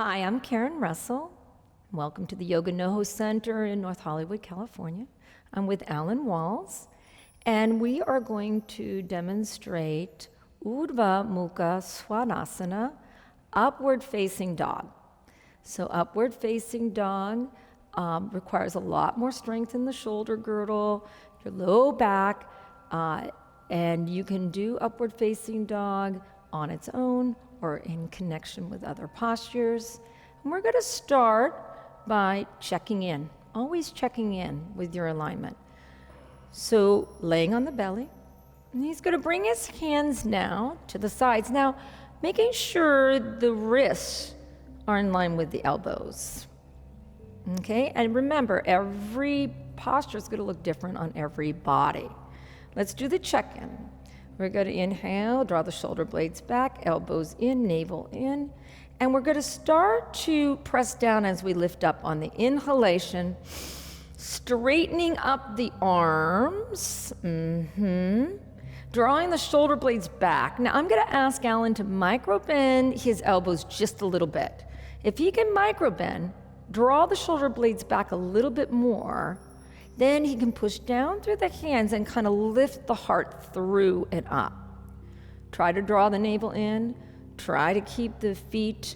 Hi, I'm Karen Russell. Welcome to the Yoga NoHo Center in North Hollywood, California. I'm with Alan Walls, and we are going to demonstrate Urdhva Mukha Svanasana, upward facing dog. So upward facing dog requires a lot more strength in the shoulder girdle, your low back, and you can do upward facing dog on its own or in connection with other postures. And we're going to start by checking in, always checking in with your alignment. So laying on the belly, and he's going to bring his hands now to the sides. Now, making sure the wrists are in line with the elbows. Okay, and remember, every posture is going to look different on every body. Let's do the check-in. We're going to inhale, draw the shoulder blades back, elbows in, navel in, and we're going to start to press down as we lift up on the inhalation, straightening up the arms, drawing the shoulder blades back. Now I'm going to ask Alan to micro bend his elbows just a little bit. If he can micro bend, draw the shoulder blades back a little bit more, then he can push down through the hands and kind of lift the heart through and up. Try to draw the navel in. Try to keep the feet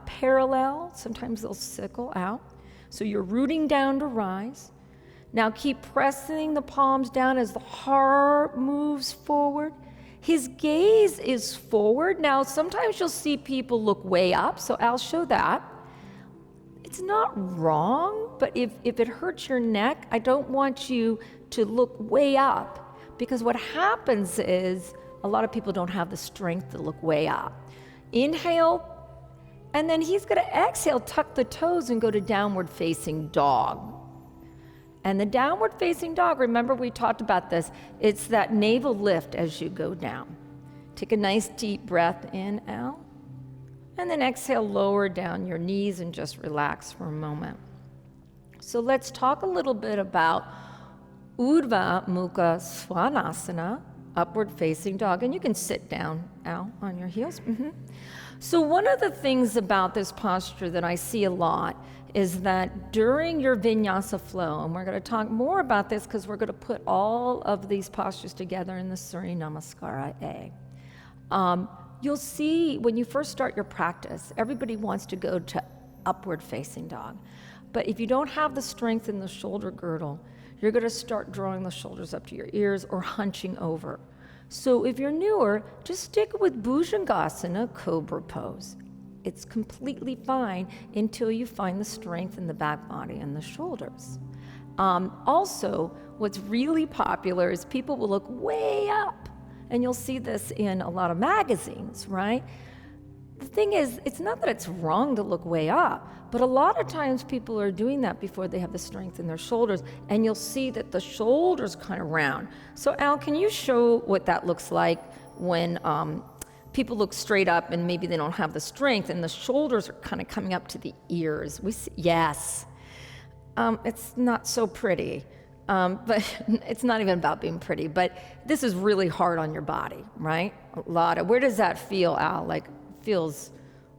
parallel. Sometimes they'll sickle out. So you're rooting down to rise. Now keep pressing the palms down as the heart moves forward. His gaze is forward. Now sometimes you'll see people look way up, so I'll show that. It's not wrong, but if it hurts your neck, I don't want you to look way up, because what happens is a lot of people don't have the strength to look way up. Inhale, and then he's going to exhale, tuck the toes, and go to downward facing dog. And the downward facing dog, remember we talked about this, it's that navel lift as you go down. Take a nice deep breath in, out. And then exhale, lower down your knees and just relax for a moment. So let's talk a little bit about Urdhva Mukha Svanasana, upward facing dog. And you can sit down, Al, on your heels. So one of the things about this posture that I see a lot is that during your vinyasa flow, and we're going to talk more about this because we're going to put all of these postures together in the Surya Namaskara A. You'll see when you first start your practice, everybody wants to go to upward facing dog. But if you don't have the strength in the shoulder girdle, you're going to start drawing the shoulders up to your ears or hunching over. So if you're newer, just stick with Bhujangasana, cobra pose. It's completely fine until you find the strength in the back body and the shoulders. Also, what's really popular is people will look way up. And you'll see this in a lot of magazines, right? The thing is, it's not that it's wrong to look way up, but a lot of times people are doing that before they have the strength in their shoulders, and you'll see that the shoulders kind of round. So Al, can you show what that looks like when people look straight up and maybe they don't have the strength and the shoulders are kind of coming up to the ears? We see, yes. It's not so pretty. But it's not even about being pretty, but this is really hard on your body, right? Where does that feel, Al? Like, feels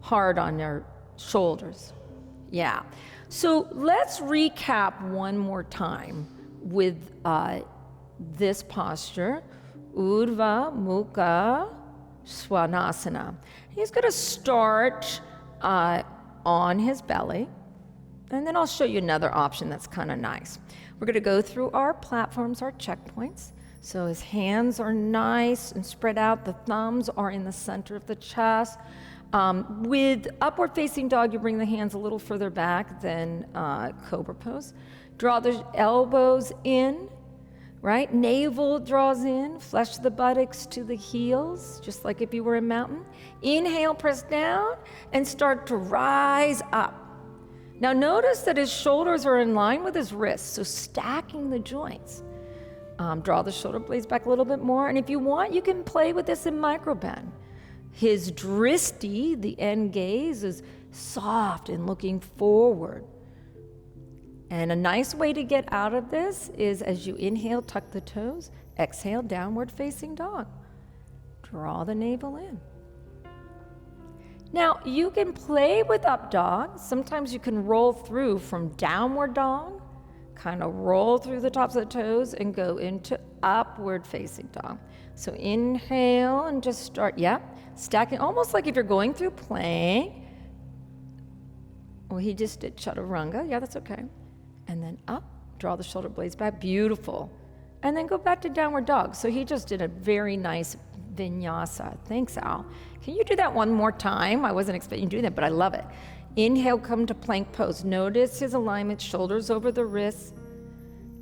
hard on your shoulders. Yeah. So let's recap one more time with this posture, Urdhva Mukha Svanasana. He's going to start on his belly, and then I'll show you another option that's kind of nice. We're going to go through our platforms, our checkpoints. So his hands are nice and spread out. The thumbs are in the center of the chest. With upward facing dog, you bring the hands a little further back than cobra pose. Draw the elbows in, right? Navel draws in, flesh the buttocks to the heels, just like if you were a mountain. Inhale, press down, and start to rise up. Now notice that his shoulders are in line with his wrists, so stacking the joints. Draw the shoulder blades back a little bit more, and if you want, you can play with this in micro bend. His dristi, the end gaze, is soft and looking forward. And a nice way to get out of this is as you inhale, tuck the toes, exhale, downward facing dog. Draw the navel in. Now, you can play with up dog. Sometimes you can roll through from downward dog, kind of roll through the tops of the toes and go into upward facing dog. So inhale and just start, stacking, almost like if you're going through plank. Well, he just did chaturanga. Yeah, that's okay. And then up, draw the shoulder blades back. Beautiful. And then go back to downward dog. So he just did a very nice vinyasa. Thanks, Al. Can you do that one more time? I wasn't expecting you to do that, but I love it. Inhale, come to plank pose. Notice his alignment, shoulders over the wrists.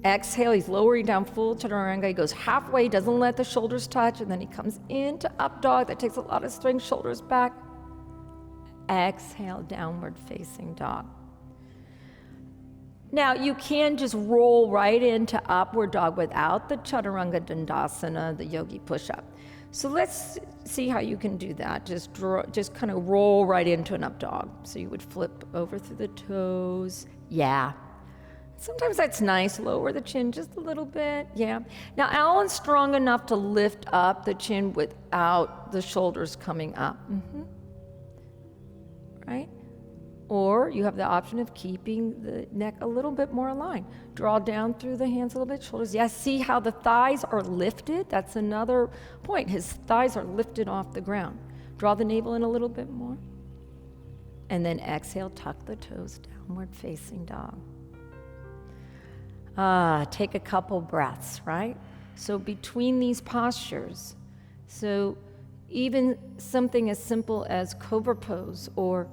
Exhale, he's lowering down full chaturanga. He goes halfway, doesn't let the shoulders touch, and then he comes into up dog. That takes a lot of strength, shoulders back. Exhale, downward facing dog. Now, you can just roll right into upward dog without the chaturanga dandasana, the yogi push-up. So let's see how you can do that. Just kind of roll right into an up dog. So you would flip over through the toes. Yeah. Sometimes that's nice. Lower the chin just a little bit. Yeah. Now, Alan's strong enough to lift up the chin without the shoulders coming up. Right? Or you have the option of keeping the neck a little bit more aligned. Draw down through the hands a little bit, shoulders. Yeah, see how the thighs are lifted? That's another point. His thighs are lifted off the ground. Draw the navel in a little bit more. And then exhale, tuck the toes, downward facing dog. Take a couple breaths, right? So between these postures, so even something as simple as cobra pose or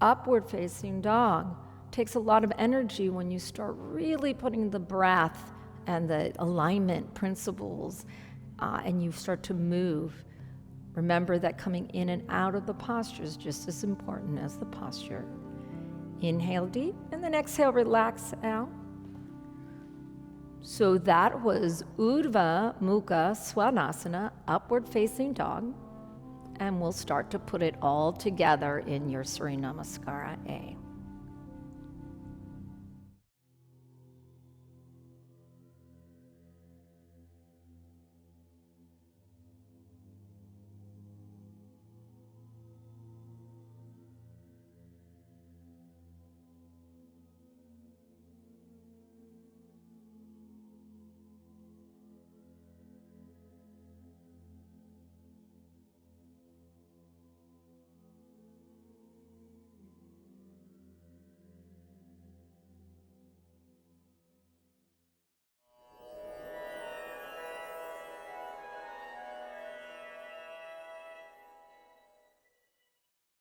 upward facing dog takes a lot of energy when you start really putting the breath and the alignment principles and you start to move. Remember that coming in and out of the posture is just as important as the posture. Inhale deep and then exhale, relax out. So that was Urdhva Mukha Svanasana, upward facing dog. And we'll start to put it all together in your Surya Namaskara A.